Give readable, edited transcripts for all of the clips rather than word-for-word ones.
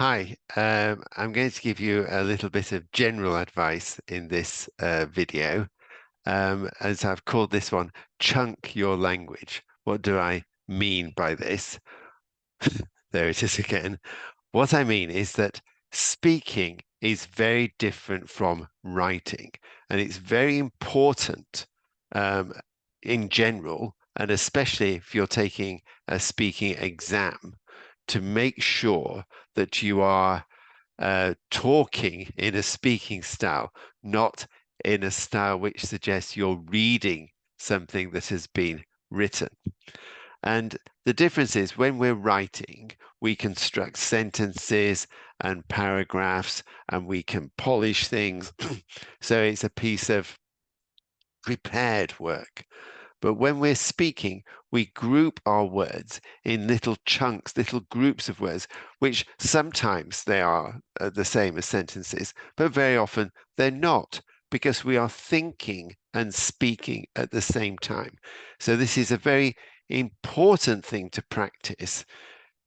Hi, I'm going to give you a little bit of general advice in this video, as I've called this one, Chunk Your Language. What do I mean by this? There it is again. What I mean is that speaking is very different from writing, and it's very important um, in general, and especially if you're taking a speaking exam, to make sure that you are talking in a speaking style, not in a style which suggests you're reading something that has been written. And the difference is when we're writing, we construct sentences and paragraphs and we can polish things. So it's a piece of prepared work. But when we're speaking, we group our words in little chunks, little groups of words, which sometimes they are the same as sentences, but very often they're not, because we are thinking and speaking at the same time. So this is a very important thing to practice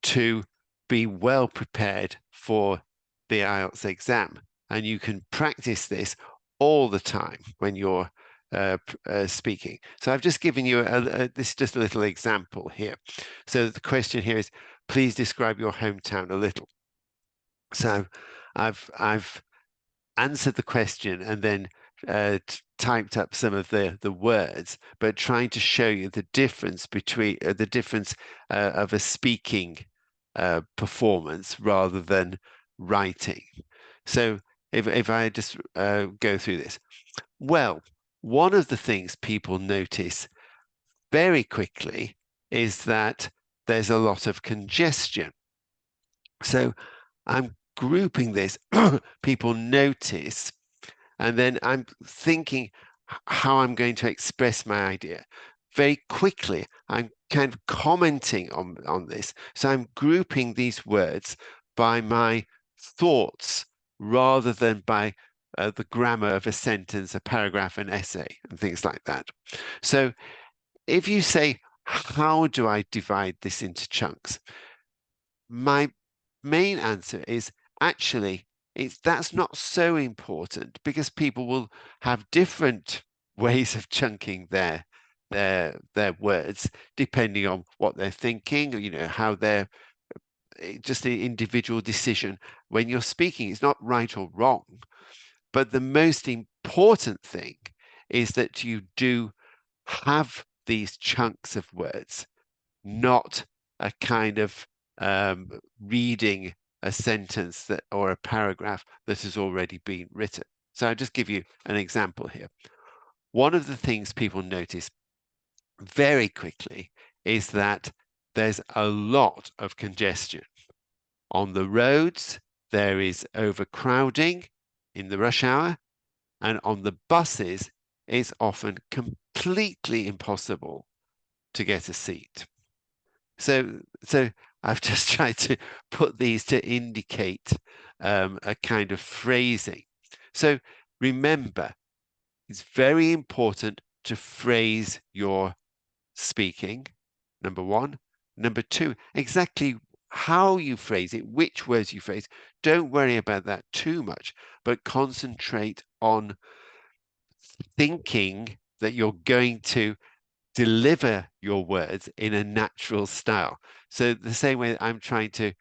to be well prepared for the IELTS exam. And you can practice this all the time when you're speaking. So I've just given you this is just a little example here. So the question here is, please describe your hometown a little. So I've answered the question and then typed up some of the words, but trying to show you the difference between the difference of a speaking performance rather than writing. So if I just go through this, well, one of the things people notice very quickly is that there's a lot of congestion. So I'm grouping this. People notice, and then I'm thinking how I'm going to express my idea. Very quickly, I'm kind of commenting on this. So I'm grouping these words by my thoughts rather than by the grammar of a sentence, a paragraph, an essay, and things like that. So if you say, how do I divide this into chunks? My main answer is actually that's not so important because people will have different ways of chunking their words depending on what they're thinking, how they're just an individual decision. When you're speaking, it's not right or wrong, but the most important thing is that you do have these chunks of words, not a kind of reading a sentence that or a paragraph that has already been written. So I'll just give you an example here. One of the things people notice very quickly is that there's a lot of congestion. On the roads, there is overcrowding in the rush hour, and on the buses, it's often completely impossible to get a seat. So I've just tried to put these to indicate a kind of phrasing. So remember, it's very important to phrase your speaking, number one. Number two, exactly how you phrase it, which words you phrase. Don't worry about that too much, but concentrate on thinking that you're going to deliver your words in a natural style. So the same way I'm trying to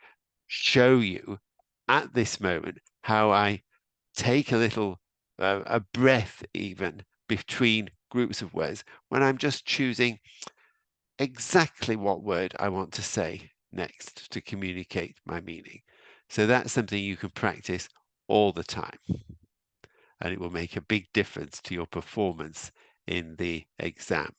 show you at this moment how I take a little a breath even between groups of words when I'm just choosing exactly what word I want to say next to communicate my meaning. So that's something you can practice all the time, and it will make a big difference to your performance in the exam.